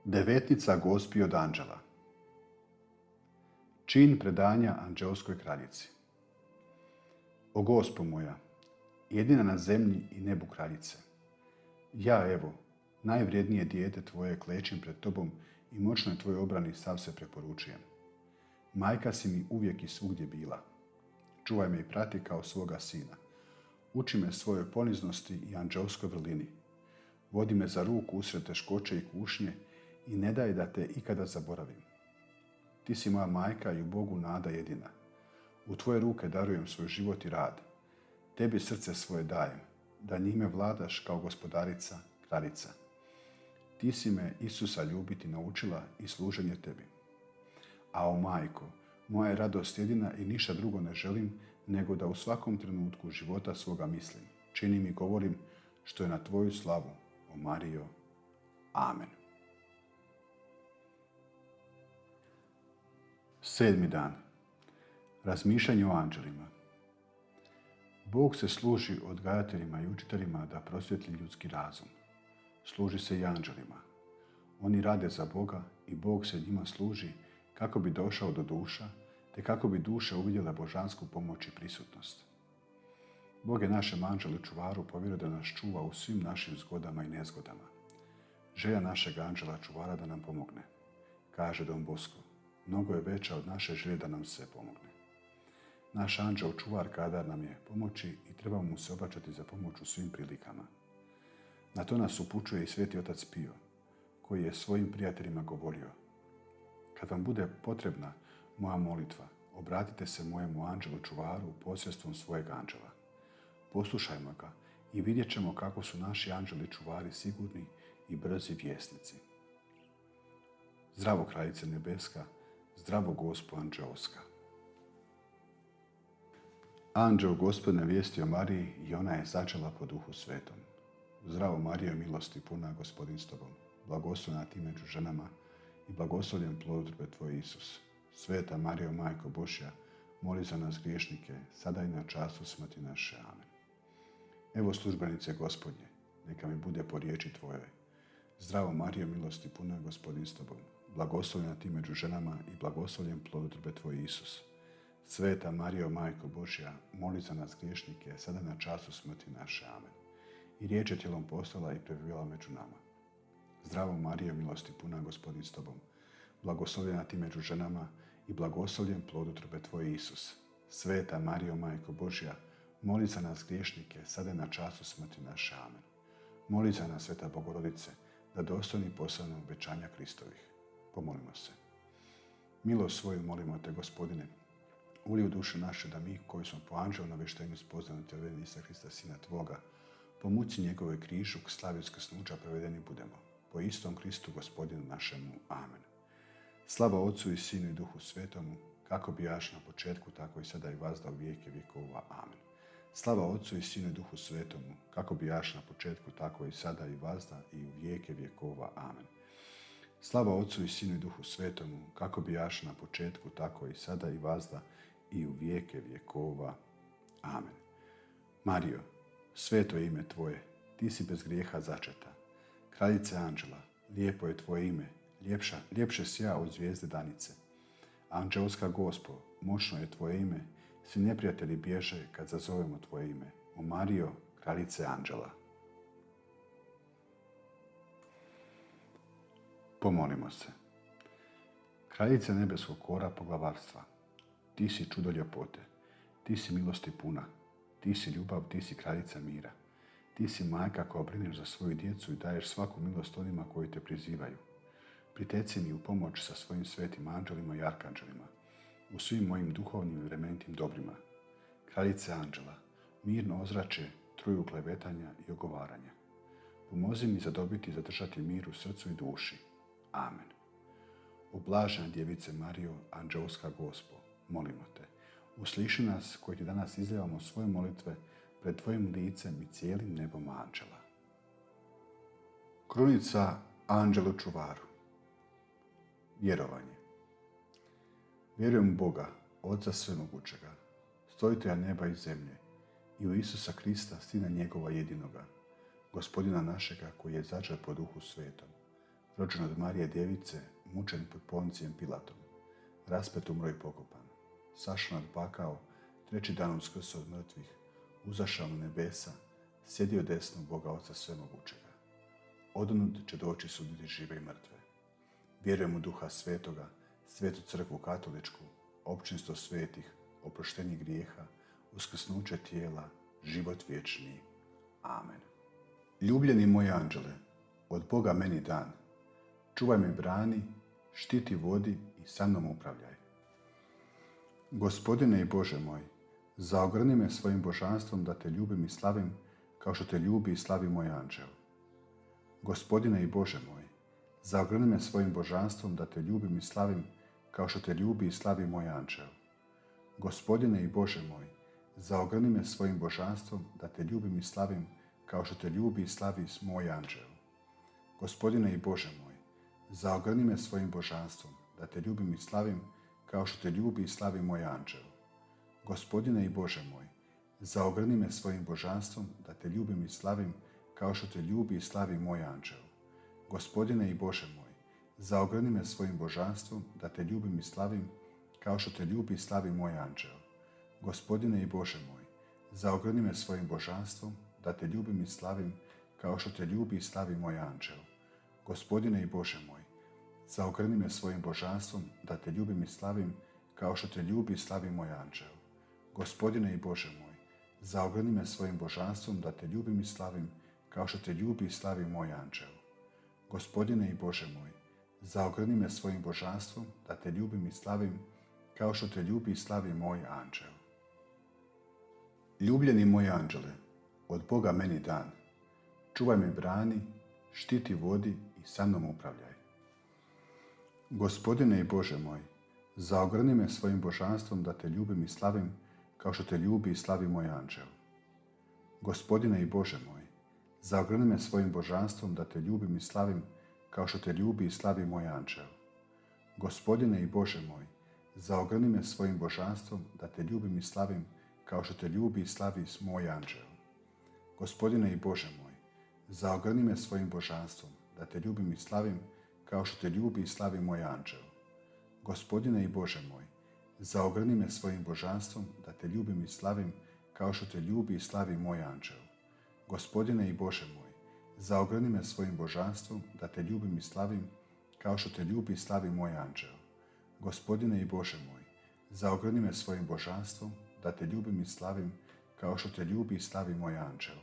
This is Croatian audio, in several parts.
Devetnica Gospi od anđela. Čin predanja anđeoskoj kraljici. O Gospo moja, jedina na zemlji i nebu kraljice, ja evo, najvrijednije dijete tvoje klečim pred tobom i moćnoj tvojoj obrani sav se preporučujem. Majka si mi uvijek i svugdje bila. Čuvaj me i prati kao svoga sina. Uči me svojoj poniznosti i anđeoskoj vrlini. Vodi me za ruku usred teškoće i kušnje i ne daj da te ikada zaboravim. Ti si moja majka i u Bogu nada jedina. U tvoje ruke darujem svoj život i rad. Tebi srce svoje dajem, da njime vladaš kao gospodarica, kraljica. Ti si me, Isusa, ljubiti naučila i služenje tebi. A o majko, moja je radost jedina i ništa drugo ne želim, nego da u svakom trenutku života svoga mislim, činim i govorim što je na tvoju slavu, o Marijo. Amen. 7. dan. Razmišljanje o anđelima. Bog se služi odgajateljima i učiteljima da prosvjetli ljudski razum. Služi se i anđelima. Oni rade za Boga i Bog se njima služi kako bi došao do duša, te kako bi duše uvidjele božansku pomoć i prisutnost. Bog je našem anđelu čuvaru povjerio da nas čuva u svim našim zgodama i nezgodama. Želja našeg anđela čuvara da nam pomogne. Kaže Don Bosco, mnogo je veća od naše želje da nam se pomogne. Naš anđeo čuvar kadar nam je pomoći i trebamo mu se obraćati za pomoć u svim prilikama. Na to nas upućuje i sveti otac Pio, koji je svojim prijateljima govorio: kad vam bude potrebna moja molitva, obratite se mojemu anđelu čuvaru posredstvom svojeg anđela. Poslušajmo ga i vidjet ćemo kako su naši anđeli čuvari sigurni i brzi vjesnici. Zdravo, kraljice nebeska, zdravo, Gospo anđeoska. Anđeo Gospod navijestio Mariji i ona je začela po Duhu Svetom. Zdravo, Marijo, milosti puna, Gospodin s tobom. Blagoslovljena ti među ženama i blagoslovljen plod utrobe tvoj, Isus. Sveta Marijo, Majko Božja, moli za nas griješnike, sada i na času smrti naše. Amen. Evo službenice Gospodnje, neka mi bude po riječi tvojoj. Zdravo, Marijo, milosti puna, Gospodin s tobom. Blagoslovljena ti među ženama i blagoslovljen plod utrobe tvoj, Isus. Sveta Marijo, Majko Božja, moli za nas griješnike, sada na času smrti naše. Amen. I riječ je tijelom postala i prebivila među nama. Zdravo, Marijo, milosti puna, Gospodin s tobom. Blagoslovljena ti među ženama i blagoslovljen plod utrobe tvoj, Isus. Sveta Marijo, Majko Božja, moli za nas griješnike, sada na času smrti naše. Amen. Moli za nas, Sveta Bogorodice, da dostojni postanu obećanja Kristovih. Pomolimo se. Milost svoju molimo te, Gospodine, uli u duše naše da mi, koji smo po anđelu navještenju spoznali tjelovine Isusa Hrista, Sina Tvoga, po muci njegove križu k slavi uskrsnuća prevedeni budemo. Po istom Kristu, Gospodinu našemu. Amen. Slava Otcu i Sinu i Duhu Svetomu, kako bijaš na početku, tako i sada i vazda u vijeke vjekova. Amen. Slava Otcu i Sinu i Duhu Svetomu, kako bijaš na početku, tako i sada i vazda i u vijeke vjekova. Amen. Slava Otcu i Sinu i Duhu Svetomu, kako bijaš na početku, tako i sada i vazda i u vijeke vjekova. Amen. Marijo, sveto je ime tvoje, ti si bez grijeha začeta. Kraljice anđela, lijepo je tvoje ime, ljepše sja od zvijezde danice. Anđelska Gospo, moćno je tvoje ime, svi neprijatelji bježe kad zazovemo tvoje ime. O Marijo, kraljice anđela. Pomolimo se. Kraljice nebeskog kora poglavarstva, ti si čudo ljepote, ti si milosti puna, ti si ljubav, ti si kraljica mira. Ti si majka koja brineš za svoju djecu i daješ svaku milost onima koji te prizivaju. Priteci mi u pomoć sa svojim svetim anđelima i arkanđelima, u svim mojim duhovnim i vremenitim dobrima. Kraljice anđela, mirno ozrače truju klevetanja i ogovaranja. Pomozi mi zadobiti i zadržati mir u srcu i duši. Amen. O blažena djevice Marijo, anđelska Gospo, molimo te, usliši nas koji ti danas izljevamo svoje molitve pred tvojim licem i cijelim nebom anđela. Krunica anđelu čuvaru. Vjerovanje. Vjerujem u Boga, Oca svemogućega, stvoritelja neba i zemlje, i u Isusa Krista, Sina njegova jedinoga, Gospodina našega, koji je začet po Duhu Svetom, rođen od Marije Djevice, mučen pod Poncijem Pilatom, raspet, umro i pokopan, sašao nad pakao, treći dan uskrso od mrtvih, uzašao na nebesa, sjedio desno Boga Oca Svemogućega. Odnud će doći suditi žive i mrtve. Vjerujem u Duha Svetoga, Svetu crkvu katoličku, općinstvo svetih, oproštenje grijeha, uskrsnuće tijela, život vječni. Amen. Ljubljeni moj anđele, od Boga meni dan, čuvaj me, brani, štiti, vodi i sa mnom upravljaj. Gospodine i Bože moj, zaogrni me svojim božanstvom da te ljubim i slavim kao što te ljubi i slavi moj anđel. Gospodine i Bože moj, zaogrni me svojim božanstvom da te ljubim i slavim kao što te ljubi i slavi moj anđel. Gospodine i Bože moj, zaogrni me svojim božanstvom da te ljubim i slavim kao što te ljubi i slavi moj anđel. Gospodine i Bože moj, zaogrni me svojim božanstvom da te ljubim i slavim kao što te ljubi i slavi moj anđel. Gospodine i Bože moj, zaogrni me svojim božanstvom da te ljubim i slavim kao što te ljubi i slavi moj anđel. Gospodine i Bože moj, zaogrni me svojim božanstvom da te ljubim i slavim kao što te ljubi i slavi moj anđel. Gospodine i Bože moj, zaogrni me svojim božanstvom da te ljubim i slavim kao što te ljubi i slavi moj anđel. Gospodine i Bože moj, zaogrni me svojim božanstvom da te ljubim i slavim kao što te ljubi i slavi moj anđel. Gospodine i Bože moj, zaogrni me svojim božanstvom da te ljubim i slavim kao što te ljubi i slavi moj anđel. Gospodine i Bože moj, zaogrni me svojim božanstvom da te ljubim i slavim kao što te ljubi i slavi moj anđel. Ljubljeni moj anđele, od Boga meni dan, čuvaj me, brani, štiti, vodi i sa mnom upravljaj. Gospodine i Bože moj, zaogrni me svojim božanstvom da te ljubim i slavim kao što te ljubi i slavi moj anđel. Gospodine i Bože moj, zaogrni me svojim božanstvom da te ljubim i slavim kao što te ljubi i slavi moj anđel. Gospodine i Bože moj, zaogrni me svojim božanstvom da te ljubim i slavim kao što te ljubi i slavi moj anđel. Gospodine i Bože moj, zaogrni me svojim božanstvom da te ljubim i slavim kao što te ljubi i slavi moj anđel. Gospodine i Bože moj, zaogrni me svojim božanstvom da te ljubim i slavim kao što te ljubi i slavi moj anđel. Gospodine i Bože moj, zaogrni me svojim božanstvom da te ljubim i slavim kao što te ljubi i slavi moj anđel. Gospodine i Bože moj, zaogrni me svojim božanstvom da te ljubim i slavim kao što te ljubi i slavi moj anđel.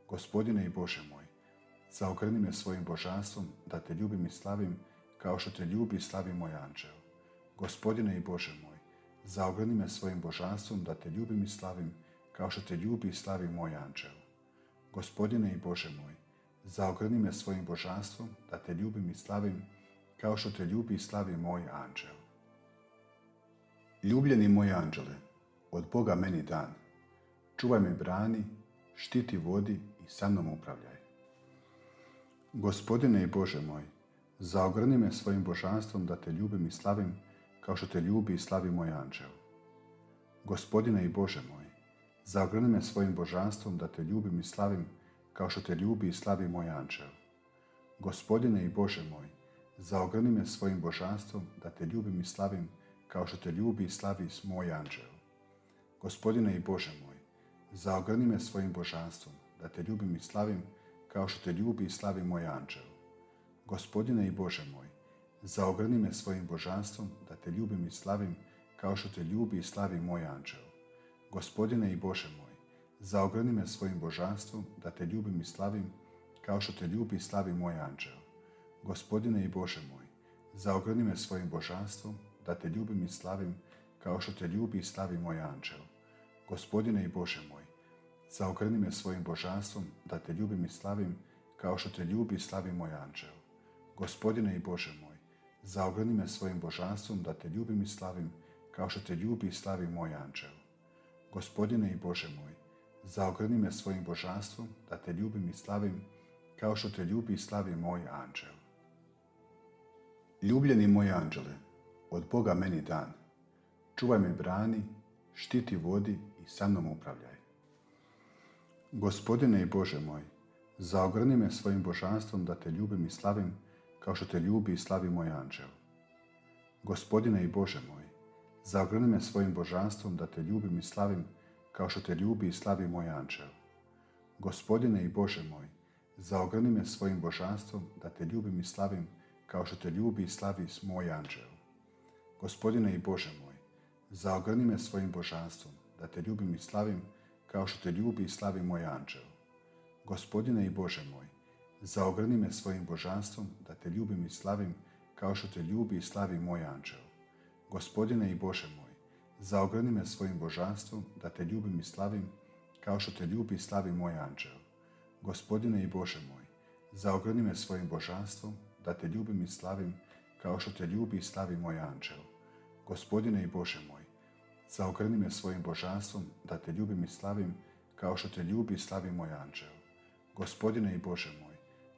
Gospodine i Bože moj, zaogrni me svojim božanstvom da te ljubim i slavim kao što te ljubi i slavi moj anđel. Gospodine i Bože moj, zaogrni me svojim božanstvom da te ljubim i slavim kao što te ljubi i slavi moj anđel. Gospodine i Bože moj, zaogrni me svojim božanstvom da te ljubim i slavim kao što te ljubi i slavi moj anđel. Ljubljeni moj anđele, od Boga meni dan, čuvaj me, brani, štiti, vodi i sa mnom upravljaj. Gospodine i Bože moj, zaogrni me svojim božanstvom da te ljubim i slavim kao što te ljubi i slavi moj anđel. Gospodine i Bože moj, zaogrni me svojim božanstvom da te ljubim i slavim kao što te ljubi i slavi moj anđel. Gospodine i Bože moj, zaogrni me svojim božanstvom da te ljubim i slavim kao što te ljubi i slavi moj anđel. Gospodine i Bože moj, zaogrni me svojim božanstvom da te ljubim i slavim kao što te ljubi i slavi moj anđel. Gospodine i Bože moj, zaogrni me svojim božanstvom da te ljubim i slavim kao što te ljubi i slavi moj anđel. Gospodine i Bože moj, zaogrni me svojim božanstvom da te ljubim i slavim kao što te ljubi i slavi moj anđel. Gospodine i Bože moj, zaogrni me svojim božanstvom da te ljubim i slavim kao što te ljubi i slavi moj anđel. Gospodine i Bože moj, zaogrni me svojim božanstvom da te ljubim i slavim kao što te ljubi i slavi moj anđel. Gospodine i Bože moj, zaogrni me svojim božanstvom da te ljubim i slavim kao što te ljubi i slavi moj anđel. Gospodine i Bože moj, zaogrni me svojim božanstvom da te ljubim i slavim kao što te ljubi i slavi moj anđel. Ljubljeni moj anđele, od Boga meni dan, čuvaj me, brani, štiti, vodi i sa mnom upravljaj. Gospodine i Bože moj, zaogrni me svojim božanstvom da te ljubim i slavim kao što te ljubi i slavi moj anđeo. Gospodine i Bože moj, zaogrni me svojim božanstvom da te ljubim i slavim kao što te ljubi i slavi moj anđeo. Gospodine i Bože moj, zaogrni me svojim božanstvom da te ljubim i slavim kao što te ljubi i slavi moj anđeo. Gospodine i Bože moj, zaogrni me svojim božanstvom da te ljubim i slavim kao što te ljubi i slavi moj anđeo. Gospodine i Bože moj, zaogrni me svojim božanstvom da te ljubim i slavim kao što te ljubi i slavi moj anđeo. Gospodine i Bože moj, zaogrni me svojim božanstvom da te ljubim i slavim kao što te ljubi i slavi moj anđeo. Gospodine i Bože moj, zaogrni me svojim božanstvom da te ljubim i slavim kao što te ljubi i slavi moj anđeo. Gospodine i Bože moj, zaogrni me svojim božanstvom da te ljubim i slavim kao što te ljubi i slavi moj anđeo. Gospodine i Bože moj,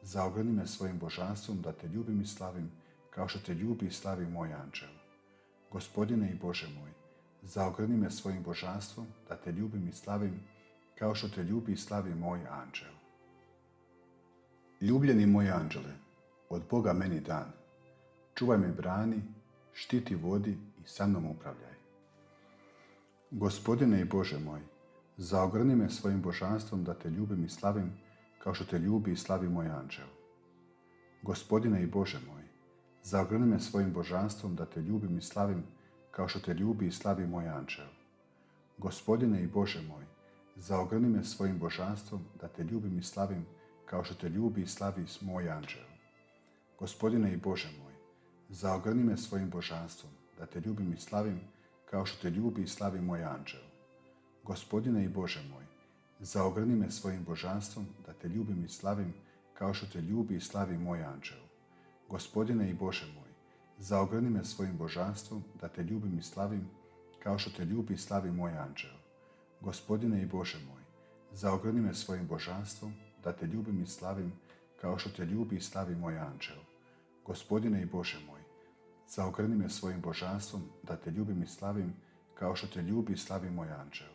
zaogrni me svojim božanstvom da te ljubim i slavim kao što te ljubi i slavi moj anđeo. Gospodine i Bože moj, zaogrni me svojim božanstvom da te ljubim i slavim kao što te ljubi i slavi moj anđeo. Ljubljeni moj anđele, od Boga meni dan, čuvaj me brani, štiti vodi i sa mnom upravljaj. Gospodine i Bože moj, zaogrni me svojim božanstvom da te ljubim i slavim kao što te ljubi i slavi moj anđeo. Gospodine i Bože moj, zaogrni me svojim božanstvom da te ljubim i slavim kao što te ljubi i slavi moj anđeo. Gospodine i Bože moj, zaogrni me svojim božanstvom da te ljubim i slavim kao što te ljubi i slavi moj anđeo. Gospodine i Bože moj, zaogrni me svojim božanstvom da te ljubim i slavim kao što te ljubi i slavi moj anđeo. Gospodine i Bože moj, zaogrni me svojim božanstvom da te ljubim i slavim kao što te ljubi i slavi moj anđeo. Gospodine i Bože moj, zaogrni me svojim božanstvom da te ljubim i slavim kao što te ljubi i slavi moj anđeo. Gospodine i Bože moj, zaogrni me svojim božanstvom da te ljubim i slavim kao što te ljubi i slavi moj anđeo. Gospodine i Bože moj, zaogrni me svojim božanstvom da te ljubim i slavim kao što te ljubi i slavi moj anđeo.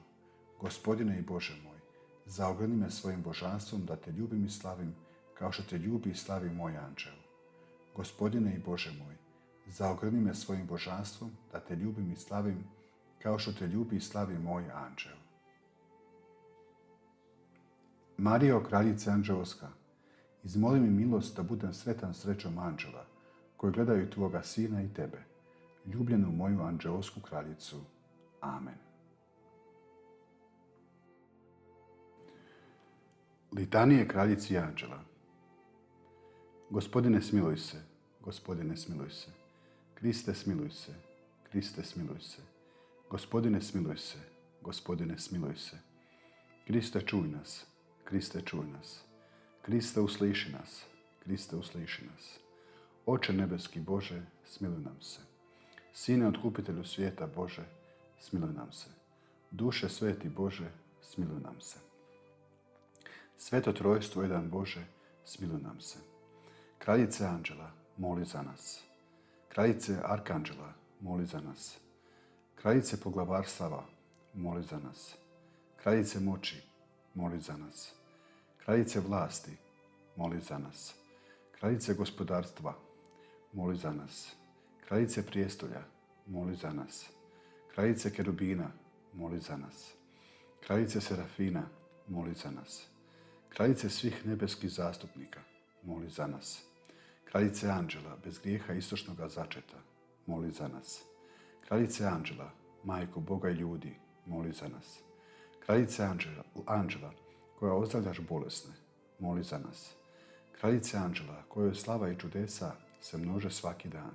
Gospodine i Bože moj, zaogrni me svojim božanstvom da te ljubim i slavim kao što te ljubi i slavi moj anđeo. Gospodine i Bože moj, zaogrni me svojim božanstvom da te ljubim i slavim kao što te ljubi i slavi moj anđeo. Marijo, kraljice anđeoska, izmoli mi milost da budem sretan srećom anđela koji gledaju tvoga sina i tebe, ljubljenu moju anđeosku kraljicu. Amen. Litanije kraljici anđela. Gospodine smiluj se, Gospodine smiluj se, Kriste smiluj se, Kriste smiluj se, Gospodine smiluj se, Gospodine smiluj se, Kriste čuj nas, Kriste čuj nas, Kriste usliši nas, Kriste usliši nas. Oče nebeski Bože, smiluj nam se. Sine otkupitelju svijeta Bože, smiluj nam se. Duše sveti Bože, smiluj nam se. Sveto trojstvo jedan Bože, smiluj nam se. Kraljice anđela, moli za nas. Kraljice arkanđela, moli za nas. Kraljice poglavarstava, moli za nas. Kraljice moći, moli za nas. Kraljice vlasti, moli za nas. Kraljice gospodarstva, moli za nas. Kraljice prijestolja, moli za nas. Kraljice kerubina, moli za nas. Kraljice serafina, moli za nas. Kraljice svih nebeskih zastupnika, moli za nas. Kraljice anđela, bez grijeha istočnoga začeta, moli za nas. Kraljice anđela, majko Boga i ljudi, moli za nas. Kraljice anđela, koja ozdravljaš bolesne, moli za nas. Kraljice anđela, kojoj slava i čudesa se množe svaki dan,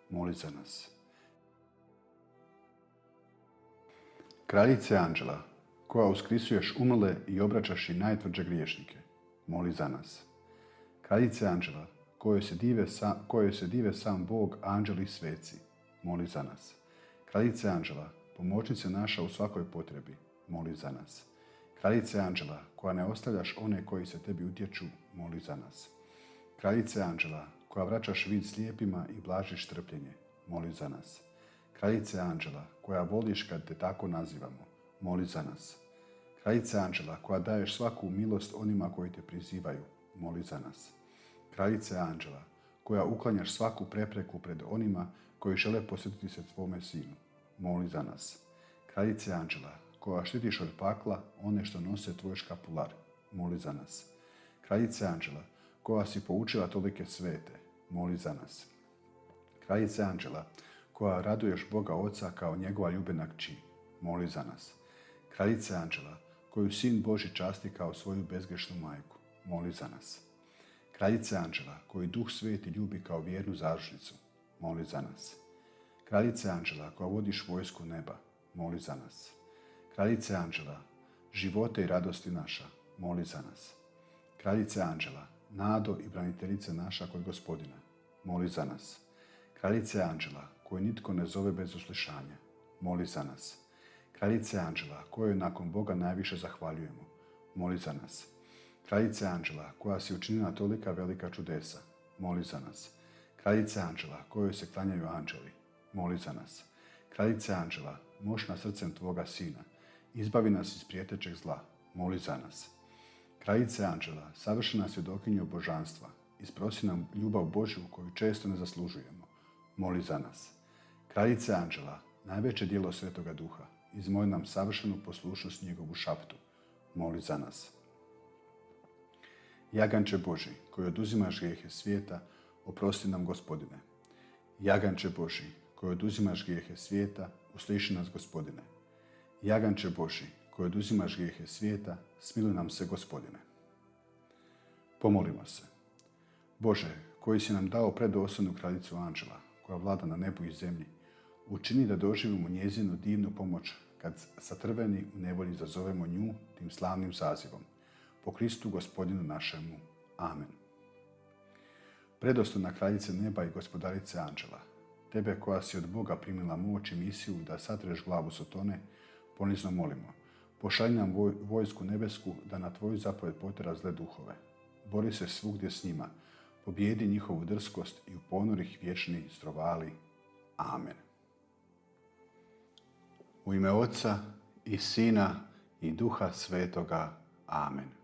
moli za nas. Kraljice anđela, koja uskrisuješ umrle i obraćaš i najtvrđe griješnike, moli za nas. Kraljice anđela, kojoj se dive sam Bog, anđeli i sveci, moli za nas. Kraljice anđela, pomoćnice naša u svakoj potrebi, moli za nas. Kraljice anđela, koja ne ostavljaš one koji se tebi utječu, moli za nas. Kraljice anđela, koja vraćaš vid slijepima i blažiš trpljenje, moli za nas. Kraljice anđela, koja voliš kad te tako nazivamo, moli za nas. Kraljice anđela, koja daješ svaku milost onima koji te prizivaju, moli za nas. Kraljice anđela, koja uklanjaš svaku prepreku pred onima koji žele posvetiti se tvome sinu, moli za nas. Kraljice anđela, koja štitiš od pakla one što nose tvoj škapular, moli za nas. Kraljice anđela, koja si poučila tolike svete, moli za nas. Kraljice anđela, koja raduješ Boga Oca kao njegova ljubena kći, moli za nas. Kraljice anđela, koju Sin Božji časti kao svoju bezgrešnu majku, moli za nas. Kraljice anđela, koju Duh Sveti ljubi kao vjernu zaručnicu, moli za nas. Kraljice anđela, koja vodiš vojsku neba, moli za nas. Kraljice anđela, živote i radosti naša, moli za nas. Kraljice anđela, nado i braniteljice naša kod Gospodina, moli za nas. Kraljice anđela, koju nitko ne zove bez uslišanja, moli za nas. Kraljice anđela, kojoj nakon Boga najviše zahvaljujemo, moli za nas. Kraljice anđela, koja si učinila tolika velika čudesa, moli za nas. Kraljice anđela, kojoj se klanjaju anđeli, moli za nas. Kraljice anđela, moćna srcem tvoga Sina, izbavi nas iz prijetećeg zla, moli za nas. Kraljice anđela, savršena svjedokinja božanstva, isprosi nam ljubav Božju koju često ne zaslužujemo, moli za nas. Kraljice anđela, najveće djelo Svetoga Duha, izmoli nam savršenu poslušnost njegovu šaptu, moli za nas. Jaganče Božji, koji oduzimaš grijehe svijeta, oprosti nam Gospodine. Jaganče Božji, koji oduzimaš grijehe svijeta, usliši nas Gospodine. Jaganče Božji, koji oduzimaš grijehe svijeta, smiluj nam se Gospodine. Pomolimo se. Bože, koji si nam dao predostojnu kraljicu anđela, koja vlada na nebu i zemlji, učini da doživimo njezinu divnu pomoć kad satrveni u nevolji zazovemo nju tim slavnim zazivom. Po Kristu Gospodinu našemu. Amen. Predostojna kraljice neba i gospodarice anđela, tebe koja si od Boga primila moć i misiju da satreš glavu Sotone, ponizno molimo. Pošalji nam vojsku nebesku da na tvoju zapovjed potera zle duhove. Bori se svugdje s njima, pobijedi njihovu drskost i u ponor ih vječni strovali. Amen. U ime Oca i Sina i Duha Svetoga. Amen.